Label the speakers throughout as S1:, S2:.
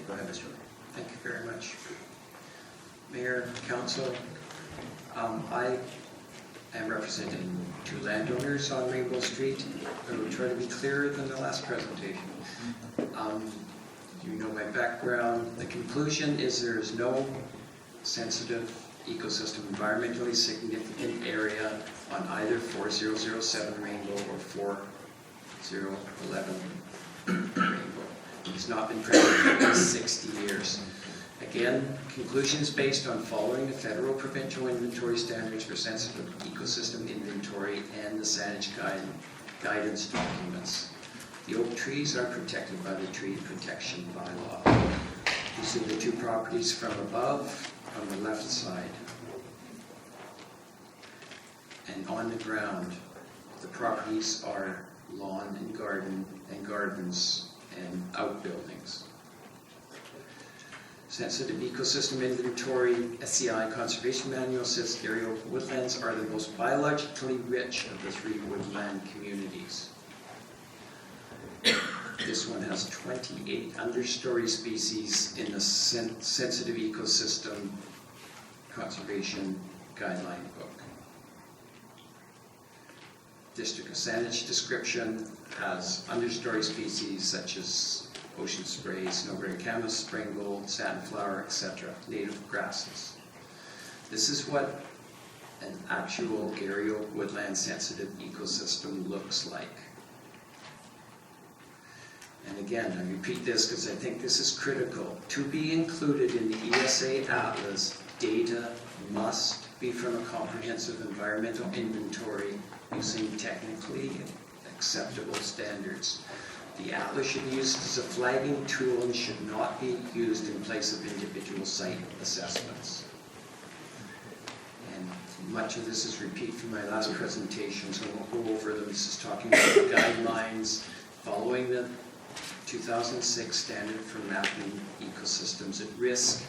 S1: Go ahead, Mr. Ray.
S2: Thank you very much. Mayor, Council, I am representing two landowners on Rainbow Street. I will try to be clearer than the last presentation. You know my background. The conclusion is there is no sensitive ecosystem environmentally significant area on either 4007 Rainbow or 4011 Rainbow. It's not been present for at least 60 years. Again, conclusions based on following the federal provincial inventory standards for sensitive ecosystem inventory and the SANAGE guidance documents. The oak trees are protected by the tree protection bylaw. These are the two properties from above on the left side. And on the ground, the properties are lawn and garden and gardens and outbuildings. Sensitive Ecosystem Inventory SCI Conservation Manual says Garry Oak woodlands are the most biologically rich of the 3 woodland communities. This one has 28 understory species in the Sensitive Ecosystem Conservation Guideline book. District of SANAGE description has understory species such as ocean spray, snowberry camas, spring gold, satinflower, etc., native grasses. This is what an actual Garry Oak woodland sensitive ecosystem looks like. And again, I repeat this because I think this is critical. To be included in the ESA Atlas, data must be from a comprehensive environmental inventory using technically acceptable standards. The Atlas should be used as a flagging tool and should not be used in place of individual site assessments. And much of this is repeat from my last presentation, so I won't go over them. This is talking about the guidelines following the 2006 standard for mapping ecosystems at risk,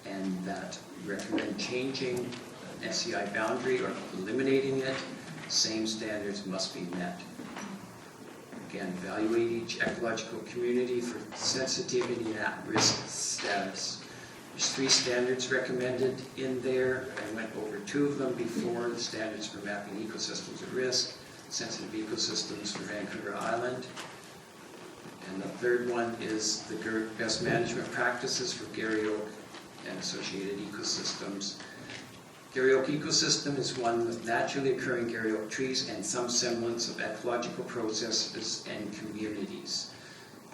S2: and that recommend changing an SCI boundary or eliminating it. Same standards must be met. Again, evaluate each ecological community for sensitivity and at-risk status. There's 3 standards recommended in there. I went over 2 of them before, the standards for mapping ecosystems at risk, sensitive ecosystems for Vancouver Island. And the third one is the best management practices for Garry Oak and associated ecosystems. Garry Oak ecosystem is one with naturally occurring Garry Oak trees and some semblance of ecological processes and communities.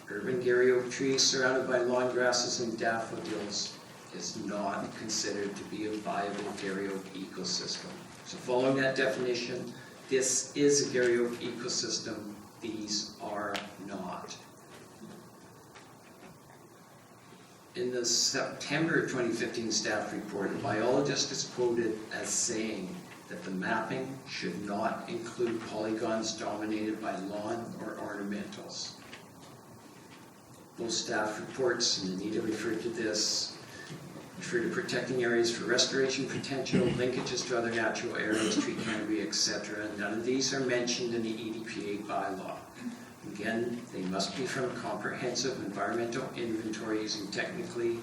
S2: Urban Garry Oak trees surrounded by lawn grasses and daffodils is not considered to be a viable Garry Oak ecosystem. So following that definition, this is a Garry Oak ecosystem. These are not. In the September 2015 staff report, a biologist is quoted as saying that the mapping should not include polygons dominated by lawn or ornamentals. Both staff reports, and Anita referred to this, refer to protecting areas for restoration potential, linkages to other natural areas, tree canopy, etc. None of these are mentioned in the EDPA bylaw. Again, they must be from a comprehensive environmental inventory using technically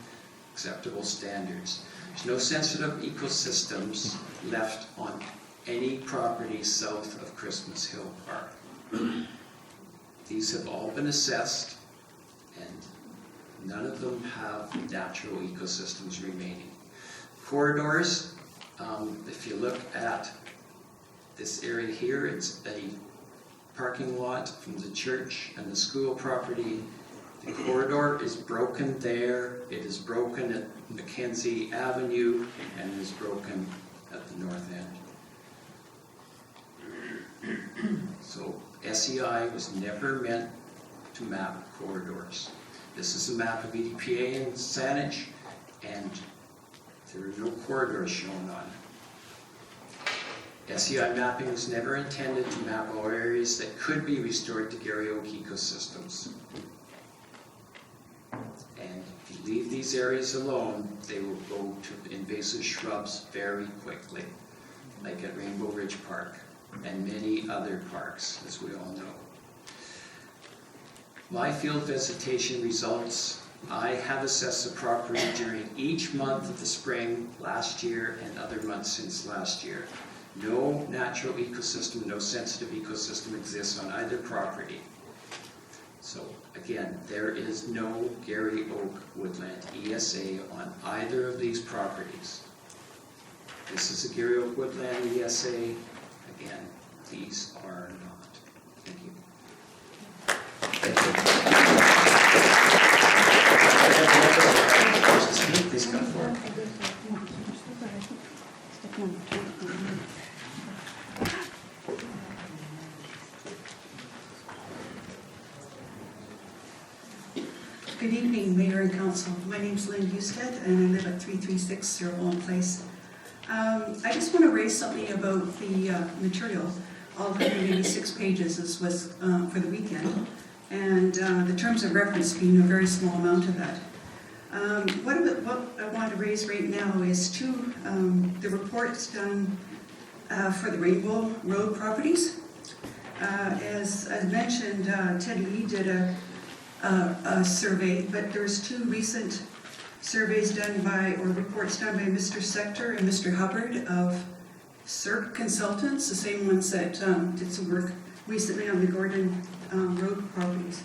S2: acceptable standards. There's no sensitive ecosystems left on any property south of Christmas Hill Park. These have all been assessed, and none of them have natural ecosystems remaining. Corridors, if you look at this area here, it's a parking lot from the church and the school property. The corridor is broken there. It is broken at Mackenzie Avenue and is broken at the north end. So SEI was never meant to map corridors. This is a map of EDPA and SANAGE, and there are no corridors shown on it. SEI mapping was never intended to map all areas that could be restored to Garry Oak ecosystems. And if you leave these areas alone, they will go to invasive shrubs very quickly, like at Rainbow Ridge Park and many other parks, as we all know. My field visitation results I have assessed the property during each month of the spring last year and other months since last year. No natural ecosystem, no sensitive ecosystem exists on either property. So again, there is no Gary Oak Woodland ESA on either of these properties. This is a Gary Oak Woodland ESA. Again, these are not. Thank you.
S1: Thank you. Please come forward.
S3: Good evening, Mayor and Council. My name is Lynn Husted, and I live at 336 Cerebellum Place. I just want to raise something about the material. All 186 pages was for the weekend, and the terms of reference being a very small amount of that. What I want to raise right now is the reports done for the Rainbow Road properties. As I mentioned, Ted Lee did a survey, but there's two recent surveys done by, or reports done by Mr. Sector and Mr. Hubbard of CERC Consultants, the same ones that did some work recently on the Gordon Road properties.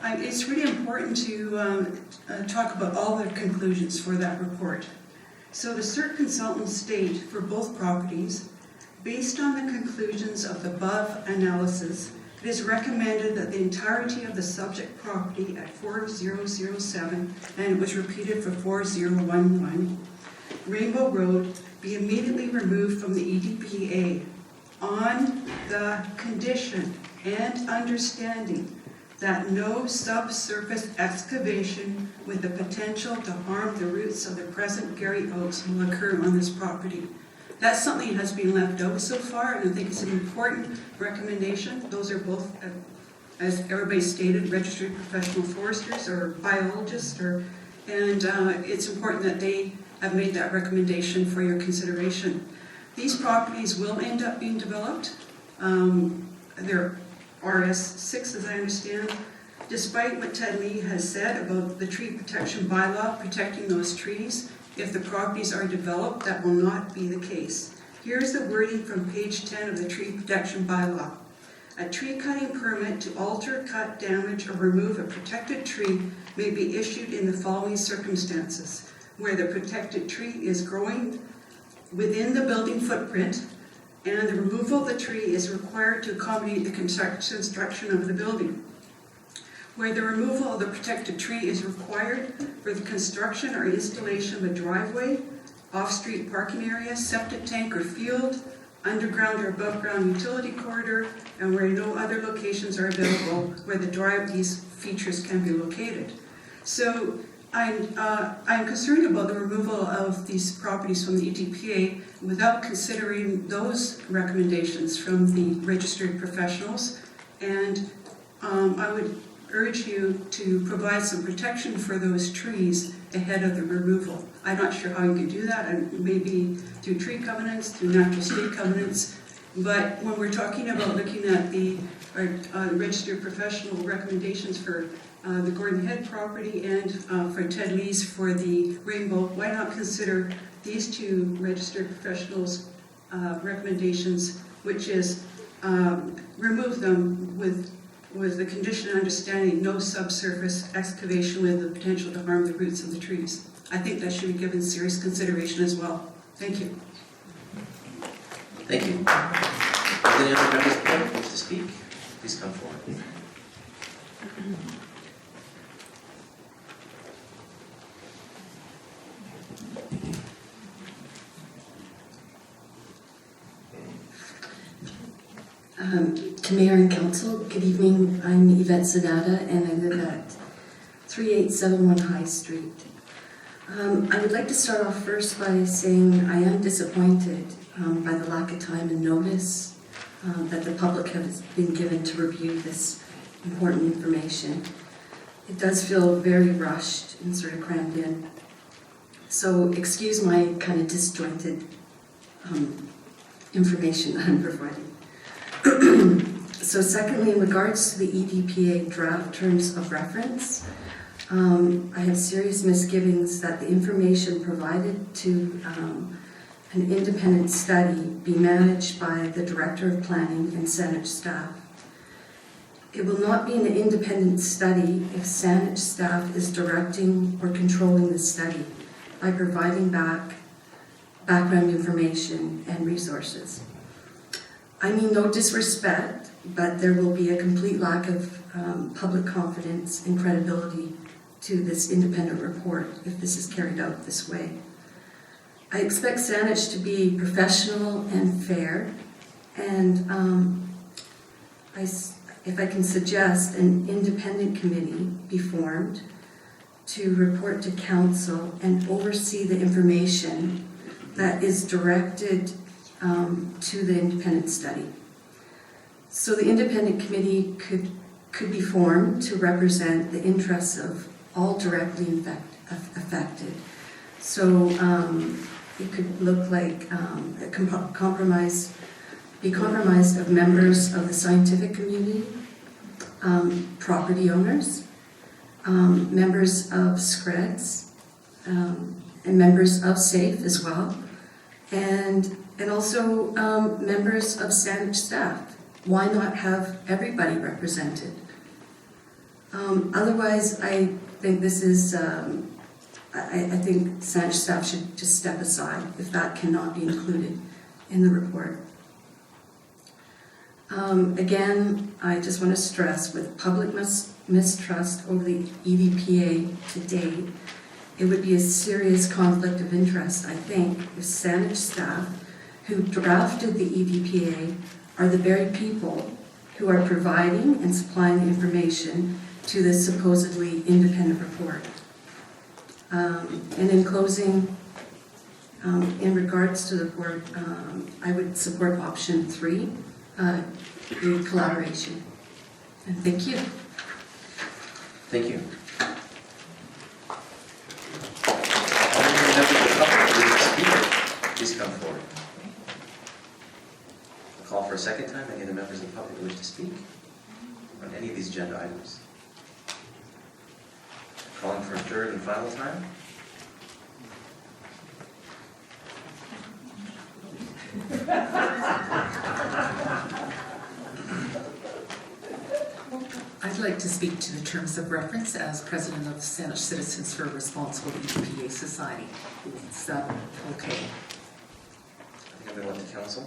S3: It's really important to talk about all the conclusions for that report. So the CERC Consultants state for both properties, based on the conclusions of the above analysis, it is recommended that the entirety of the subject property at 4007, and it was repeated for 4011, Rainbow Road, be immediately removed from the EDPA on the condition and understanding that no subsurface excavation with the potential to harm the roots of the present Gary Oaks will occur on this property. That's something that has been left out so far, and I think it's an important recommendation. Those are both, as everybody stated, registered professional foresters or biologists, and it's important that they have made that recommendation for your consideration. These properties will end up being developed. They're RS6, as I understand. Despite what Ted Lee has said about the tree protection bylaw protecting those trees, if the properties are developed, that will not be the case. Here's the wording from page 10 of the tree protection bylaw. A tree cutting permit to alter, cut, damage, or remove a protected tree may be issued in the following circumstances: where the protected tree is growing within the building footprint and the removal of the tree is required to accommodate the construction of the building. Where the removal of the protected tree is required for the construction or installation of a driveway, off-street parking area, septic tank or field, underground or above-ground utility corridor, and where no other locations are available where these features can be located. So I'm concerned about the removal of these properties from the EDPA without considering those recommendations from the registered professionals, and I would urge you to provide some protection for those trees ahead of the removal. I'm not sure how you can do that, and maybe through tree covenants, through natural state covenants, but when we're talking about looking at the registered professional recommendations for the Gordon Head property and for Ted Lee's for the Rainbow, why not consider these two registered professionals' recommendations, which is remove them with the condition and understanding no subsurface excavation with the potential to harm the roots of the trees. I think that should be given serious consideration as well. Thank you.
S1: Thank you. Are there any other members of the public who wish to speak? Please come forward.
S4: To Mayor and Council, good evening. I'm Yvette Zanata, and I live at 3871 High Street. I would like to start off first by saying I am disappointed by the lack of time and notice that the public has been given to review this important information. It does feel very rushed and sort of crammed in. So excuse my kind of disjointed information that I'm providing. So secondly, in regards to the EDPA draft terms of reference, I have serious misgivings that the information provided to an independent study be managed by the Director of Planning and Saanich staff. It will not be an independent study if Saanich staff is directing or controlling the study by providing background information and resources. I mean no disrespect, but there will be a complete lack of public confidence and credibility to this independent report if this is carried out this way. I expect Saanich to be professional and fair, and if I can suggest an independent committee be formed to report to council and oversee the information that is directed to the independent study. So the independent committee could be formed to represent the interests of all directly affected. So it could look like a compromise of members of the scientific community, property owners, members of SCREDS, and members of SAFE as well, and also members of Saanich staff. Why not have everybody represented? Otherwise, I think this is, I think Saanich staff should just step aside if that cannot be included in the report. Again, I just want to stress, with public mistrust over the EDPA to date, it would be a serious conflict of interest, I think, if Saanich staff who drafted the EDPA are the very people who are providing and supplying the information to this supposedly independent report. And in closing, in regards to the report, I would support option 3, the collaboration. And thank you.
S1: Thank you. Are there any members of the public who wish to speak? Please come forward. I'll call for a second time. Any of the members of the public who wish to speak on any of these agenda items? Calling for a third and final time.
S5: I'd like to speak to the terms of reference as president of the Saanich Citizens for a Responsible EDPA Society. It's okay.
S1: I think I'm going to let the council.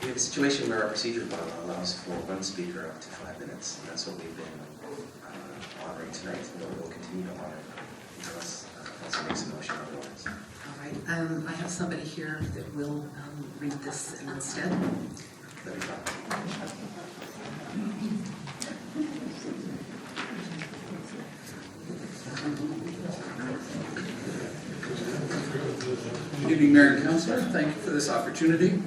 S1: We have a situation where our procedure bylaw allows for one speaker up to 5 minutes, and that's what we've been honoring tonight, and we'll continue to honor unless council makes a motion otherwise.
S5: All right. I have somebody here that will read this instead.
S1: Let me talk.
S6: Good evening, Mayor and Councillor. Thank you for this opportunity.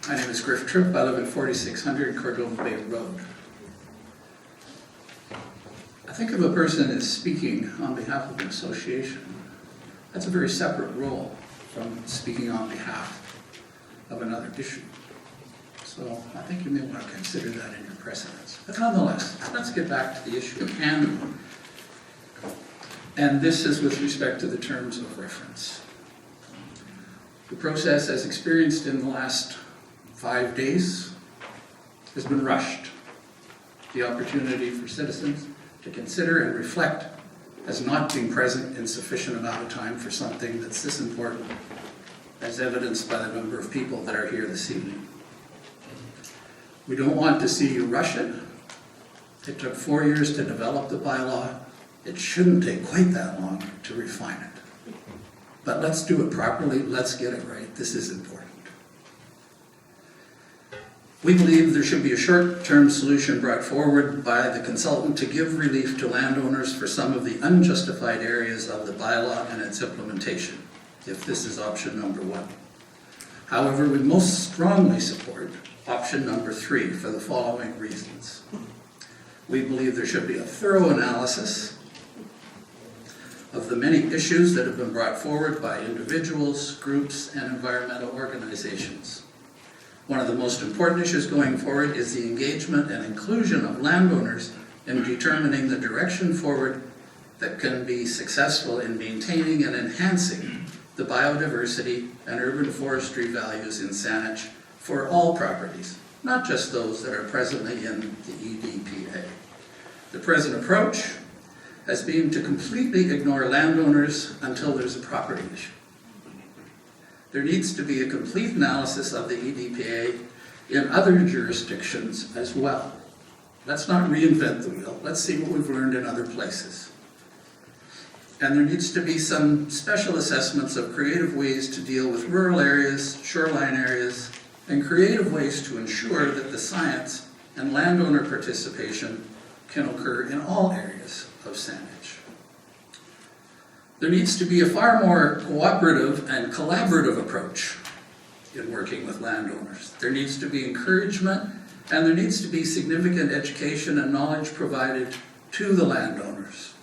S6: My name is Griff Tripp. I live at 4600 Cordova Bay Road. I think if a person is speaking on behalf of an association, that's a very separate role from speaking on behalf of another issue. So I think you may want to consider that in your precedents. But nonetheless, let's get back to the issue at hand. And this is with respect to the terms of reference. The process, as experienced in the last 5 days, has been rushed. The opportunity for citizens to consider and reflect has not been present in sufficient amount of time for something that's this important, as evidenced by the number of people that are here this evening. We don't want to see you rush it. It took 4 years to develop the bylaw. It shouldn't take quite that long to refine it. But let's do it properly. Let's get it right. This is important. We believe there should be a short-term solution brought forward by the consultant to give relief to landowners for some of the unjustified areas of the bylaw and its implementation, if this is option number 1. However, we most strongly support option number 3 for the following reasons. We believe there should be a thorough analysis of the many issues that have been brought forward by individuals, groups, and environmental organizations. One of the most important issues going forward is the engagement and inclusion of landowners in determining the direction forward that can be successful in maintaining and enhancing the biodiversity and urban forestry values in Saanich for all properties, not just those that are presently in the EDPA. The present approach has been to completely ignore landowners until there's a property issue. There needs to be a complete analysis of the EDPA in other jurisdictions as well. Let's not reinvent the wheel. Let's see what we've learned in other places. And there needs to be some special assessments of creative ways to deal with rural areas, shoreline areas, and creative ways to ensure that the science and landowner participation can occur in all areas of Saanich. There needs to be a far more cooperative and collaborative approach in working with landowners. There needs to be encouragement, and there needs to be significant education and knowledge provided to the landowners.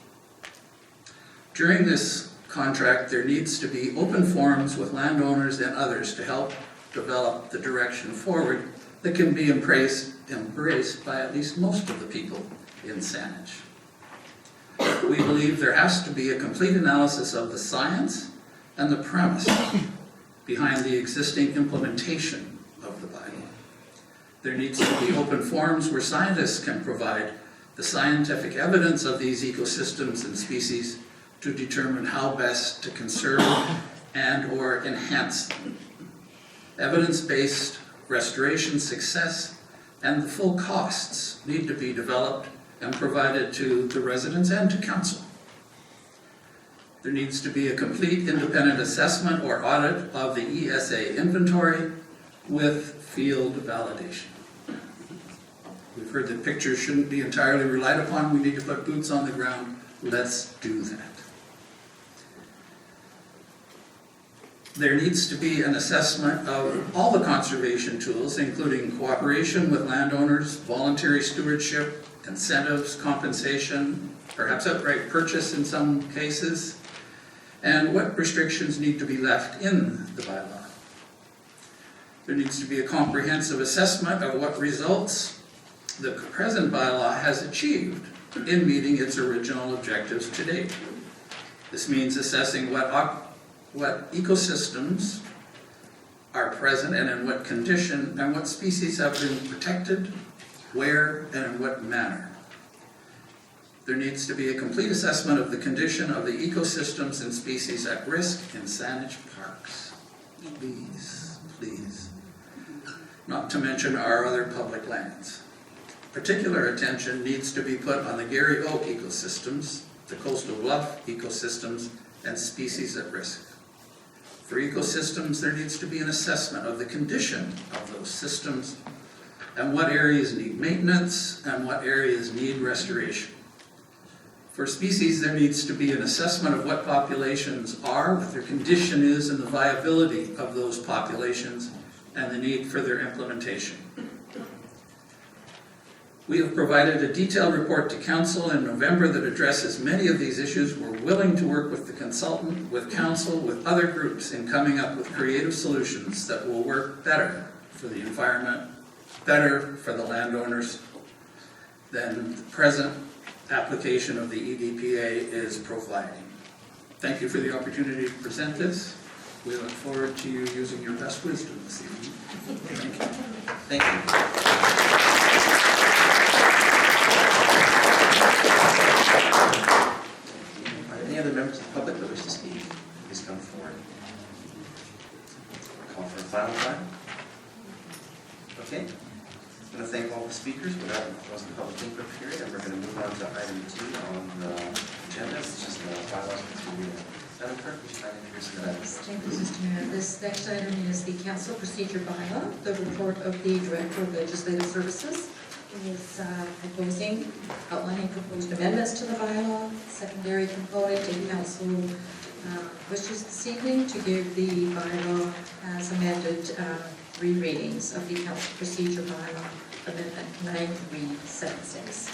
S6: During this contract, there needs to be open forums with landowners and others to help develop the direction forward that can be embraced by at least most of the people in Saanich. We believe there has to be a complete analysis of the science and the premise behind the existing implementation of the bylaw. There needs to be open forums where scientists can provide the scientific evidence of these ecosystems and species to determine how best to conserve and or enhance them. Evidence-based restoration success and the full costs need to be developed and provided to the residents and to council. There needs to be a complete independent assessment or audit of the ESA inventory with field validation. We've heard that pictures shouldn't be entirely relied upon. We need to put boots on the ground. Let's do that. There needs to be an assessment of all the conservation tools, including cooperation with landowners, voluntary stewardship, incentives, compensation, perhaps outright purchase in some cases, and what restrictions need to be left in the bylaw. There needs to be a comprehensive assessment of what results the present bylaw has achieved in meeting its original objectives to date. This means assessing what ecosystems are present and in what condition, and what species have been protected, where, and in what manner. There needs to be a complete assessment of the condition of the ecosystems and species at risk in Saanich parks. Please, please. Not to mention our other public lands. Particular attention needs to be put on the Garry Oak ecosystems, the coastal bluff ecosystems, and species at risk. For ecosystems, there needs to be an assessment of the condition of those systems and what areas need maintenance and what areas need restoration. For species, there needs to be an assessment of what populations are, what their condition is, and the viability of those populations, and the need for their implementation. We have provided a detailed report to Council in November that addresses many of these issues. We're willing to work with the consultant, with Council, with other groups in coming up with creative solutions that will work better for the environment, better for the landowners than the present application of the EDPA is providing. Thank you for the opportunity to present this. We look forward to you using your best wisdom this evening. Thank you.
S1: Thank you. Are there any other members of the public that wish to speak? Please come forward. Call for a final time. Okay. I'm going to thank all the speakers. We're now closing the public input period, and we're going to move on to item 2 on the agenda, which is the bylaws for reading. Madam Clerk, would you mind introducing that item?
S7: Thank you, Mr. Mayor. This next item is the council procedure bylaw. The report of the Director of Legislative Services is outlining proposed amendments to the bylaw. Secondary component, the council wishes this evening to give the bylaw as amended 3 readings of the council procedure bylaw, amendment 9376.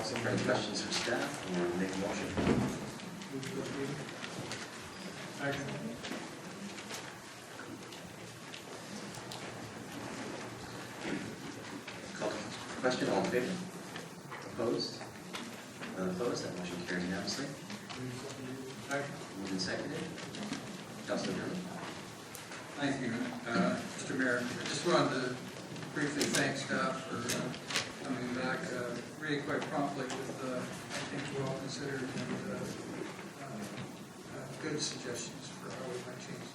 S1: council for any questions for staff or make a motion. Call to question, all in favor? Opposed? None opposed, that motion carries unanimously. Moved and seconded. Councilor Murphy.
S8: Thank you, Mr. Mayor. I just wanted to briefly thank staff for coming back really quite promptly with, I think, well considered and good suggestions for how we might change.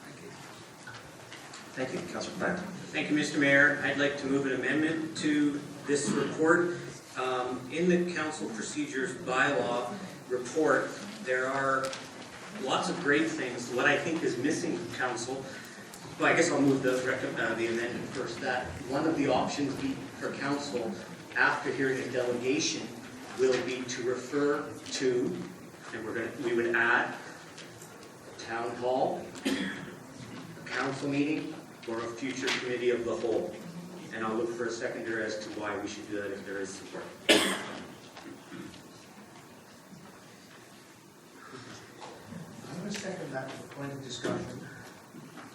S8: Thank you.
S1: Thank you, Councilor Plant.
S9: Thank you, Mr. Mayor. I'd like to move an amendment to this report. In the council procedures bylaw report, there are lots of great things. What I think is missing from council, well, I guess I'll move the amendment first, that one of the options for council after hearing a delegation will be to refer to, and we would add town hall, a council meeting, or a future committee of the whole. And I'll look for a seconder as to why we should do that if there is support.
S10: I'm going to second that for point of discussion.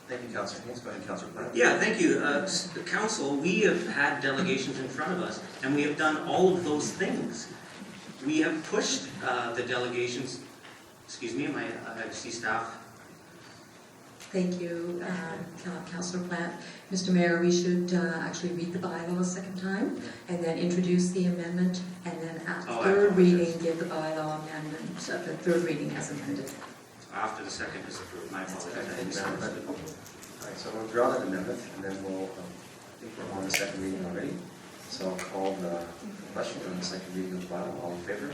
S1: Thank you, Councilor Haynes. Go ahead, Councilor Plant.
S9: Yeah, thank you. The council, we have had delegations in front of us, and we have done all of those things. We have pushed the delegations, excuse me, I see staff.
S7: Thank you, Councillor Plant. Mr. Mayor, we should actually read the bylaw a second time, and then introduce the amendment, and then at
S9: Oh, I
S7: third
S9: apologize.
S7: reading, give the bylaw amendment, the third reading as amended.
S9: After the second is approved, my apologies. I didn't see
S1: All
S9: that.
S1: right, so we'll draw that amendment, and then we'll, I think we're on the second reading already. So I'll call the question on the second reading of the bylaw. All in favor?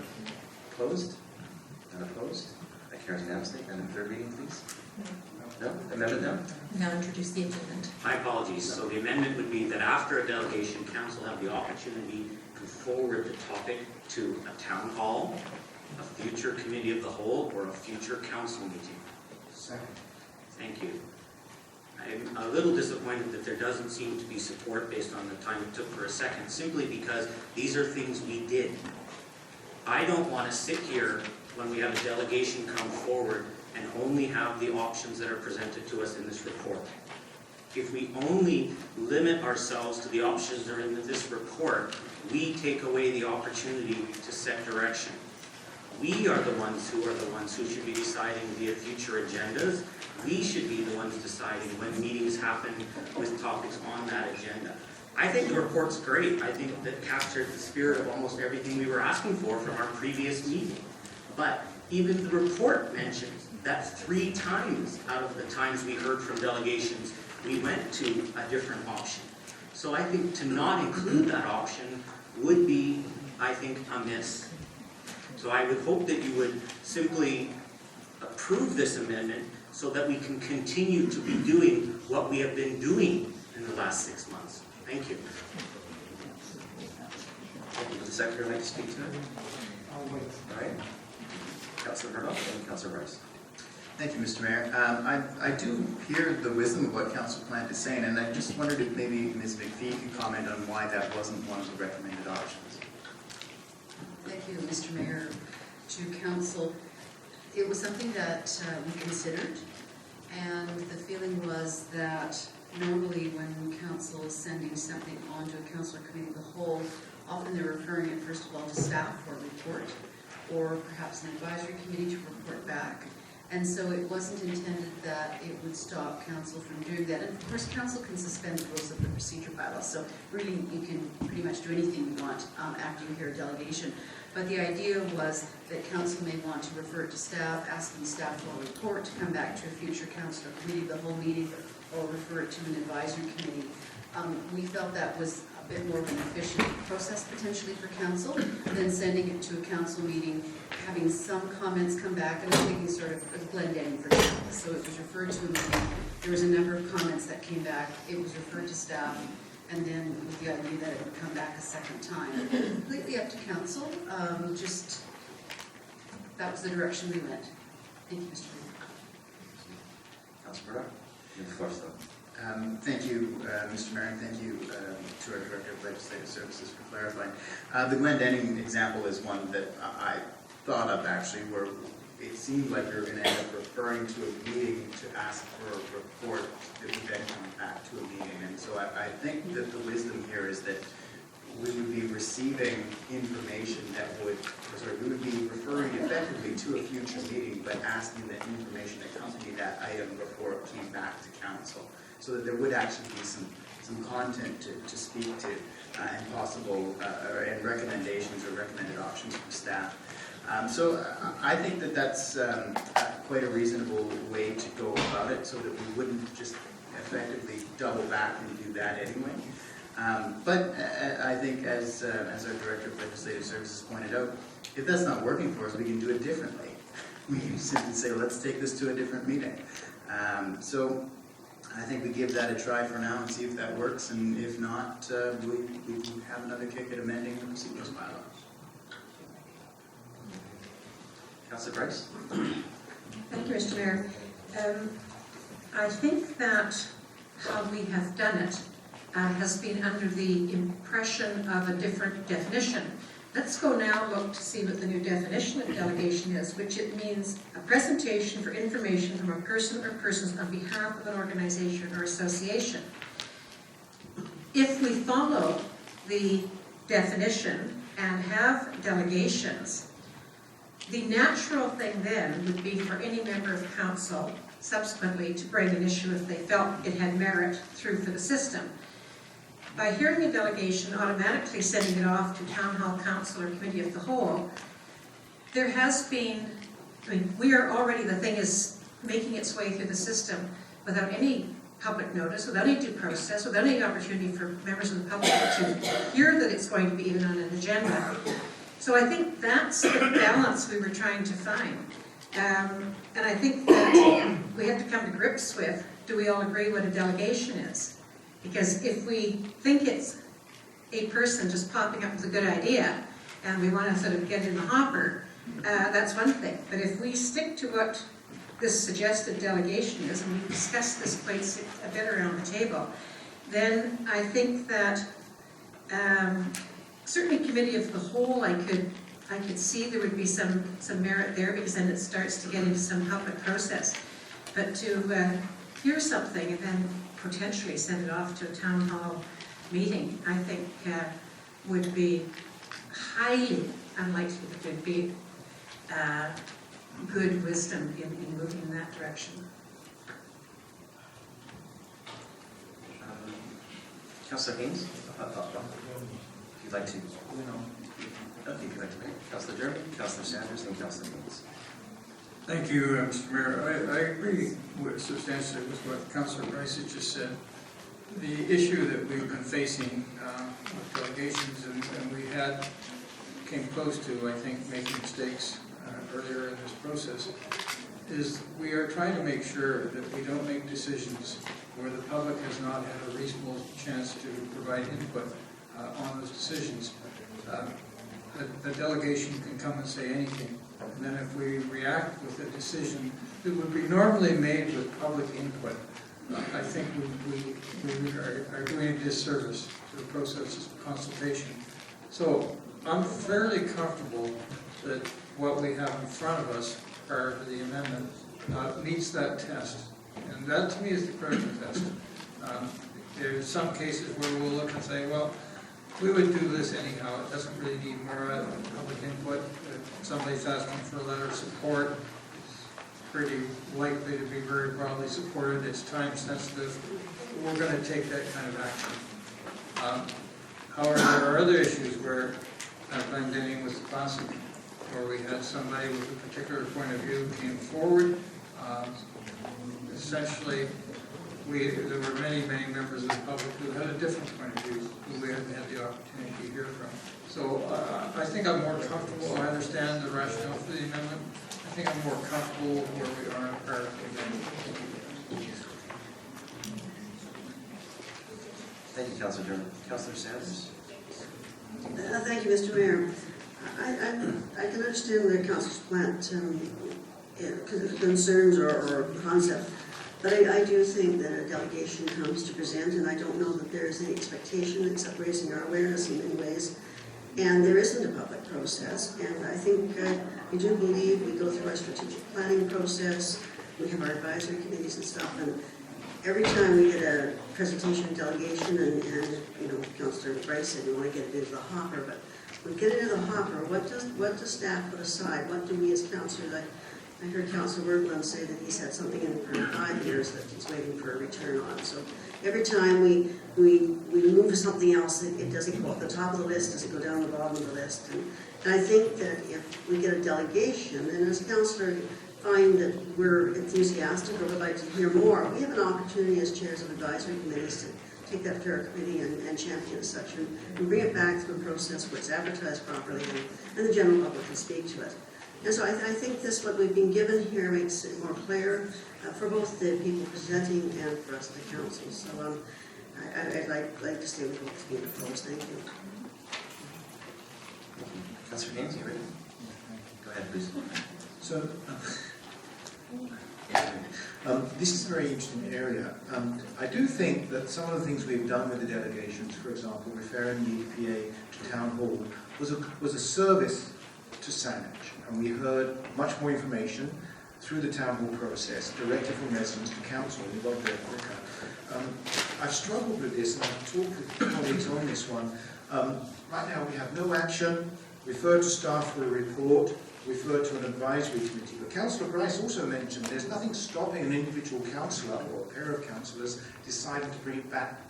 S1: Opposed? None opposed? That carries unanimously. And the third reading, please? No? Amendment now?
S7: Now introduce the amendment.
S9: My apologies. So the amendment would be that after a delegation, council have the opportunity to forward the topic to a town hall, a future committee of the whole, or a future council meeting.
S10: Second.
S9: Thank you. I'm a little disappointed that there doesn't seem to be support based on the time it took for a second, simply because these are things we did. I don't want to sit here when we have a delegation come forward and only have the options that are presented to us in this report. If we only limit ourselves to the options that are in this report, we take away the opportunity to set direction. We are the ones who should be deciding via future agendas. We should be the ones deciding when meetings happen with topics on that agenda. I think the report's great. I think that captured the spirit of almost everything we were asking for from our previous meeting. But even the report mentions that 3 times out of the times we heard from delegations, we went to a different option. So I think to not include that option would be, I think, amiss. So I would hope that you would simply approve this amendment so that we can continue to be doing what we have been doing in the last 6 months. Thank you.
S1: Thank you. Would the Secretary like to speak to it?
S10: I'll wait.
S1: All right. Councilor Murdoch and Councilor Rice.
S11: Thank you, Mr. Mayor. I do hear the wisdom of what Council Plant is saying, and I just wondered if maybe Ms. McPhee could comment on why that wasn't one of the recommended options.
S12: Thank you, Mr. Mayor. To Council, it was something that we considered, and the feeling was that normally when Council is sending something on to a Council Committee of the Whole, often they're referring it first of all to staff for a report, or perhaps an advisory committee to report back. And so it wasn't intended that it would stop council from doing that. And of course, council can suspend the rules of the procedure bylaw, so really you can pretty much do anything you want after you hear a delegation. But the idea was that council may want to refer it to staff, asking staff for a report to come back to a future council or committee, the whole meeting, or refer it to an advisory committee. We felt that was a bit more of an efficient process potentially for council than sending it to a council meeting, having some comments come back and taking sort of a blend in for staff. So it was referred to a meeting. There was a number of comments that came back. It was referred to staff, and then with the idea that it would come back a second time. Completely up to council. Just that was the direction we went. Thank you, Mr. Mayor.
S1: Councilor Murdoch. You have the floor, still.
S11: Thank you, Mr. Mayor, and thank you to our Director of Legislative Services for clarifying. The Glendenning example is one that I thought of actually, where it seemed like we were going to end up referring to a meeting to ask for a report that would then come back to a meeting. And so I think that the wisdom here is that we would be receiving information that would, we would be referring effectively to a future meeting, but asking that information accompany that item before it came back to council, so that there would actually be some content to speak to and possible and recommendations or recommended options from staff. So I think that that's quite a reasonable way to go about it, so that we wouldn't just effectively double back and do that anyway. But I think as our Director of Legislative Services pointed out, if that's not working for us, we can do it differently. We can simply say, let's take this to a different meeting. So I think we give that a try for now and see if that works, and if not, we can have another kick at amending the procedures bylaw.
S1: Councillor Bryce?
S7: Thank you, Mr. Mayor. I think that how we have done it has been under the impression of a different definition. Let's go now look to see what the new definition of delegation is, which it means a presentation for information from a person or persons on behalf of an organization or association. If we follow the definition and have delegations, the natural thing then would be for any member of council subsequently to bring an issue if they felt it had merit through for the system. By hearing a delegation automatically sending it off to Town Hall Council or Committee of the Whole, there has been, we are already, the thing is making its way through the system without any public notice, without any due process, without any opportunity for members of the public to hear that it's going to be even on an agenda. So I think that's the balance we were trying to find. And I think that we have to come to grips with, do we all agree what a delegation is? Because if we think it's a person just popping up with a good idea, and we want to sort of get in the hopper, that's one thing. But if we stick to what this suggested delegation is, and we discuss this quite a bit around the table, then I think that certainly Committee of the Whole, I could see there would be some merit there, because then it starts to get into some public process. But to hear something and then potentially send it off to a town hall meeting, I think would be highly unlikely that there'd be good wisdom in moving in that direction.
S1: Councillor Haynes? If you'd like to. Okay, if you'd like to make. Councillor Derby, Councillor Sanders, and Councillor Haynes.
S8: Thank you, Mr. Mayor. I agree substantially with what Councillor Bryce has just said. The issue that we've been facing with delegations, and we came close to, I think, making mistakes earlier in this process, is we are trying to make sure that we don't make decisions where the public has not had a reasonable chance to provide input on those decisions. The delegation can come and say anything, and then if we react with a decision that would be normally made with public input, I think we are doing a disservice to the process of consultation. So I'm fairly comfortable that what we have in front of us prior to the amendment meets that test. And that to me is the critical test. There's some cases where we'll look and say, well, we would do this anyhow. It doesn't really need more public input. If somebody's asking for a letter of support, it's pretty likely to be very broadly supported. It's time sensitive. We're going to take that kind of action. However, there are other issues where Glendenning was classic, where we had somebody with a particular point of view came forward. Essentially, there were many members of the public who had a different point of view, who we hadn't had the opportunity to hear from. So I think I'm more comfortable. I understand the rationale for the amendment. I think I'm more comfortable where we are prior to the amendment.
S1: Thank you, Councillor Derby. Councillor Sanders?
S13: Thank you, Mr. Mayor. I can understand the Councillor's plant concerns or concept, But I do think that a delegation comes to present, and I don't know that there is any expectation except raising our awareness in many ways. And there isn't a public process, and I think we do believe we go through our strategic planning process, we have our advisory committees and stuff, and every time we get a presentation delegation, and you know, Councillor Bryce said we want to get it into the hopper, but we get it into the hopper, what does staff put aside? What do we as councillors, I heard Councillor Wergeland say that he's had something in for 5 years that he's waiting for a return on. So every time we move to something else, it doesn't go up the top of the list, does it go down the bottom of the list? And I think that if we get a delegation, and as councillors find that we're enthusiastic or would like to hear more, we have an opportunity as chairs of advisory committees to take that to our committee and champion as such, and bring it back through a process where it's advertised properly and the general public can speak to it. And so I think this, what we've been given here, makes it more clear for both the people presenting and for us, the council. So I'd like to stay with what's being proposed. Thank you.
S1: Councillor James, you ready? Go ahead, please.
S10: So, this is a very interesting area. I do think that some of the things we've done with the delegations, for example, referring the EPA to Town Hall, was a service to Saanich, and we heard much more information through the Town Hall process, directly from residents to council, and we got there quicker. I've struggled with this, and I've talked with colleagues on this one. Right now, we have no action, refer to staff for a report, refer to an advisory committee. But Councillor Bryce also mentioned there's nothing stopping an individual councillor or a pair of councillors deciding to bring it back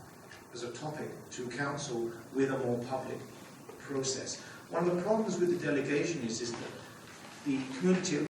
S10: as a topic to council with a more public process. One of the problems with the delegation is that the community